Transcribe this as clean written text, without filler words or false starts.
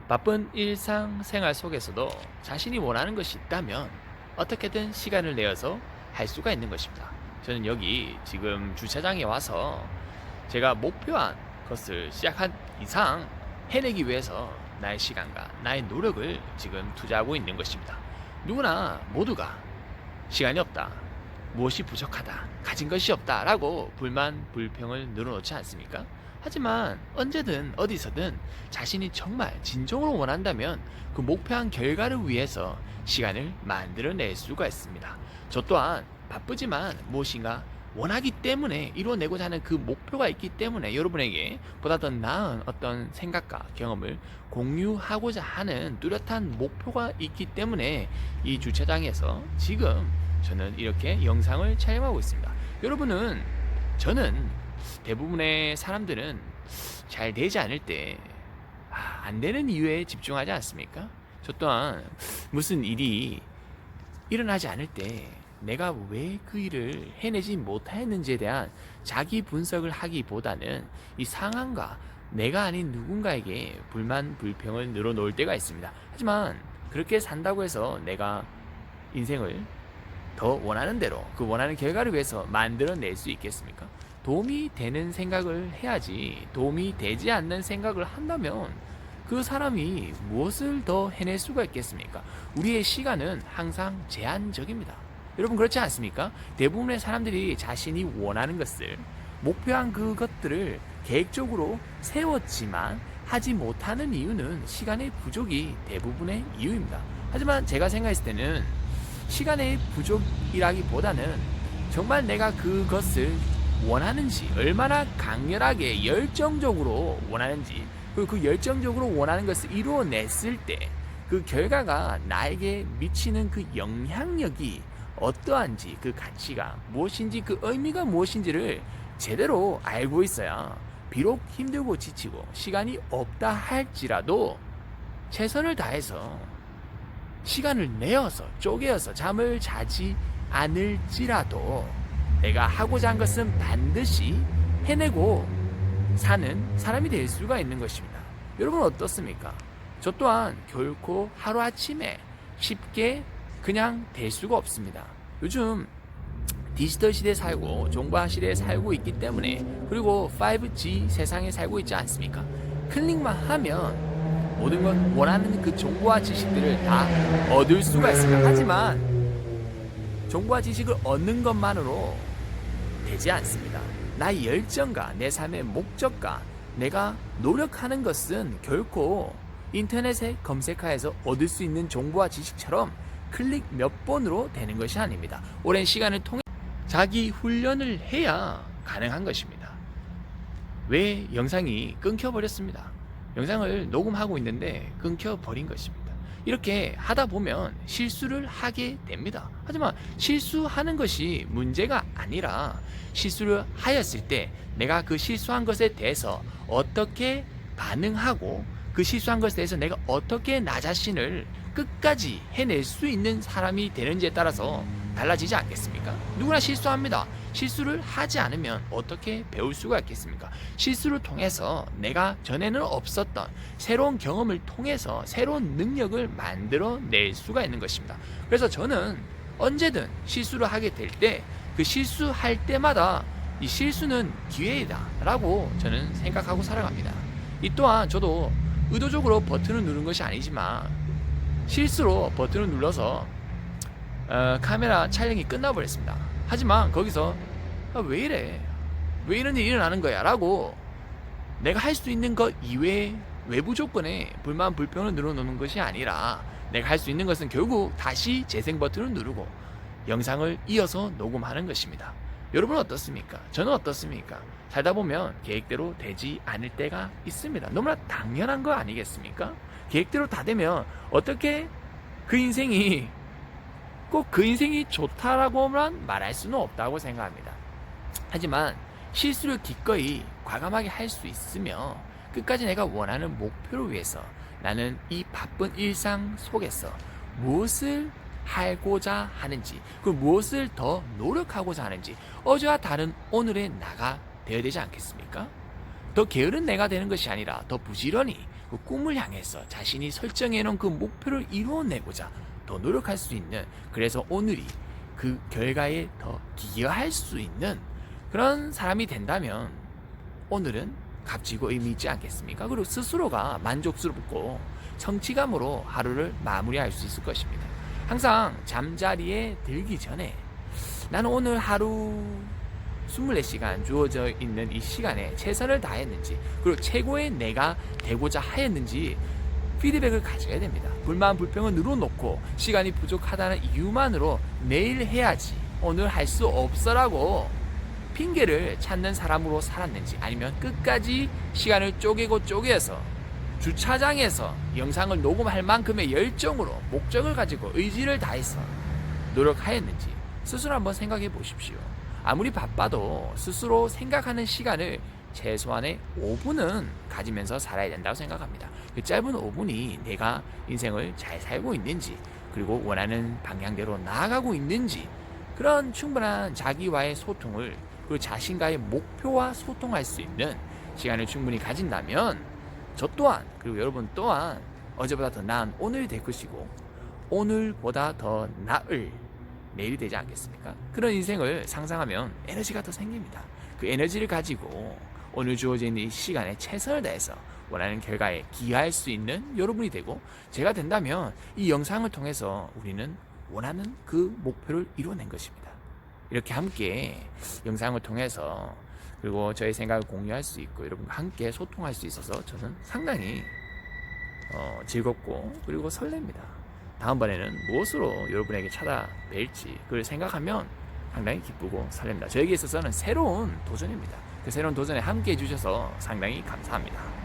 바쁜 일상생활 속에서도 자신이 원하는 것이 있다면 어떻게든 시간을 내어서 할 수가 있는 것입니다. 저는 여기 지금 주차장에 와서 제가 목표한 것을 시작한 이상 해내기 위해서 나의 시간과 나의 노력을 지금 투자하고 있는 것입니다. 누구나 모두가 시간이 없다, 무엇이 부족하다, 가진 것이 없다라고 불만, 불평을 늘어놓지 않습니까? 하지만 언제든 어디서든 자신이 정말 진정으로 원한다면 그 목표한 결과를 위해서 시간을 만들어낼 수가 있습니다. 저 또한 바쁘지만 무엇인가 원하기 때문에 이루어내고자 하는 그 목표가 있기 때문에 여러분에게 보다 더 나은 어떤 생각과 경험을 공유하고자 하는 뚜렷한 목표가 있기 때문에 이 주차장에서 지금 저는 이렇게 영상을 촬영하고 있습니다. 여러분은 저는 대부분의 사람들은 잘 되지 않을 때 안 되는 이유에 집중하지 않습니까? 저 또한 무슨 일이 일어나지 않을 때 내가 왜 그 일을 해내지 못했는지에 대한 자기 분석을 하기보다는 이 상황과 내가 아닌 누군가에게 불만, 불평을 늘어놓을 때가 있습니다. 하지만 그렇게 산다고 해서 내가 인생을 더 원하는 대로 그 원하는 결과를 위해서 만들어낼 수 있겠습니까? 도움이 되는 생각을 해야지 도움이 되지 않는 생각을 한다면 그 사람이 무엇을 더 해낼 수가 있겠습니까? 우리의 시간은 항상 제한적입니다. 여러분 그렇지 않습니까? 대부분의 사람들이 자신이 원하는 것을 목표한 그것들을 계획적으로 세웠지만 하지 못하는 이유는 시간의 부족이 대부분의 이유입니다. 하지만 제가 생각했을 때는 시간의 부족이라기보다는 정말 내가 그것을 원하는지 얼마나 강렬하게 열정적으로 원하는지 그리고 그 열정적으로 원하는 것을 이루어냈을 때 그 결과가 나에게 미치는 그 영향력이 어떠한지 그 가치가 무엇인지 그 의미가 무엇인지를 제대로 알고 있어야 비록 힘들고 지치고 시간이 없다 할지라도 최선을 다해서 시간을 내어서 쪼개어서 잠을 자지 않을지라도 내가 하고자 한 것은 반드시 해내고 사는 사람이 될 수가 있는 것입니다. 여러분 어떻습니까? 저 또한 결코 하루아침에 쉽게 그냥 될 수가 없습니다. 요즘 디지털 시대에 살고 정보화 시대에 살고 있기 때문에 그리고 5G 세상에 살고 있지 않습니까? 클릭만 하면 모든 건 원하는 그 정보와 지식들을 다 얻을 수가 있습니다. 하지만 정보와 지식을 얻는 것만으로 되지 않습니다. 나의 열정과 내 삶의 목적과 내가 노력하는 것은 결코 인터넷에 검색하여서 얻을 수 있는 정보와 지식처럼 클릭 몇 번으로 되는 것이 아닙니다. 오랜 시간을 통해 자기 훈련을 해야 가능한 것입니다. 왜 영상이 끊겨버렸습니다. 영상을 녹음하고 있는데 끊겨버린 것입니다. 이렇게 하다 보면 실수를 하게 됩니다. 하지만 실수하는 것이 문제가 아니라 실수를 하였을 때 내가 그 실수한 것에 대해서 어떻게 반응하고 그 실수한 것에 대해서 내가 어떻게 나 자신을 끝까지 해낼 수 있는 사람이 되는지에 따라서 달라지지 않겠습니까? 누구나 실수합니다. 실수를 하지 않으면 어떻게 배울 수가 있겠습니까? 실수를 통해서 내가 전에는 없었던 새로운 경험을 통해서 새로운 능력을 만들어낼 수가 있는 것입니다. 그래서 저는 언제든 실수를 하게 될 때 그 실수할 때마다 이 실수는 기회이다 라고 저는 생각하고 살아갑니다. 이 또한 저도 의도적으로 버튼을 누른 것이 아니지만 실수로 버튼을 눌러서 카메라 촬영이 끝나버렸습니다. 하지만 거기서 왜 이래? 왜 이런 일이 일어나는 거야? 라고 내가 할 수 있는 것 이외의 외부 조건에 불만 불평을 늘어놓는 것이 아니라 내가 할 수 있는 것은 결국 다시 재생 버튼을 누르고 영상을 이어서 녹음하는 것입니다. 여러분은 어떻습니까? 저는 어떻습니까? 살다 보면 계획대로 되지 않을 때가 있습니다. 너무나 당연한 거 아니겠습니까? 계획대로 다 되면 어떻게 그 인생이 꼭 그 인생이 좋다라고만 말할 수는 없다고 생각합니다. 하지만 실수를 기꺼이 과감하게 할 수 있으며 끝까지 내가 원하는 목표를 위해서 나는 이 바쁜 일상 속에서 무엇을 하고자 하는지 그 무엇을 더 노력하고자 하는지 어제와 다른 오늘의 나가 되어야 되지 않겠습니까? 더 게으른 내가 되는 것이 아니라 더 부지런히 그 꿈을 향해서 자신이 설정해 놓은 그 목표를 이루어내고자 더 노력할 수 있는, 그래서 오늘이 그 결과에 더 기여할 수 있는 그런 사람이 된다면 오늘은 값지고 의미 있지 않겠습니까? 그리고 스스로가 만족스럽고 성취감으로 하루를 마무리할 수 있을 것입니다. 항상 잠자리에 들기 전에 나는 오늘 하루 24시간 주어져 있는 이 시간에 최선을 다했는지, 그리고 최고의 내가 되고자 하였는지 피드백을 가져야 됩니다. 불만 불평을 늘어놓고 시간이 부족하다는 이유만으로 내일 해야지, 오늘 할 수 없어라고 핑계를 찾는 사람으로 살았는지, 아니면 끝까지 시간을 쪼개서 주차장에서 영상을 녹음할 만큼의 열정으로 목적을 가지고 의지를 다해서 노력하였는지 스스로 한번 생각해 보십시오. 아무리 바빠도 스스로 생각하는 시간을 최소한의 5분은 가지면서 살아야 된다고 생각합니다. 그 짧은 5분이 내가 인생을 잘 살고 있는지, 그리고 원하는 방향대로 나아가고 있는지, 그런 충분한 자기와의 소통을, 그리고 자신과의 목표와 소통할 수 있는 시간을 충분히 가진다면 저 또한, 그리고 여러분 또한 어제보다 더 나은 오늘이 될 것이고, 오늘보다 더 나을 내일이 되지 않겠습니까? 그런 인생을 상상하면 에너지가 더 생깁니다. 그 에너지를 가지고 오늘 주어져 있는 이 시간에 최선을 다해서 원하는 결과에 기여할 수 있는 여러분이 되고, 제가 된다면 이 영상을 통해서 우리는 원하는 그 목표를 이뤄낸 것입니다. 이렇게 함께 영상을 통해서, 그리고 저의 생각을 공유할 수 있고 여러분과 함께 소통할 수 있어서 저는 상당히 즐겁고 그리고 설렙니다. 다음번에는 무엇으로 여러분에게 찾아뵐지 그걸 생각하면 상당히 기쁘고 설렙니다. 저에게 있어서는 새로운 도전입니다. 그 새로운 도전에 함께 해주셔서 상당히 감사합니다.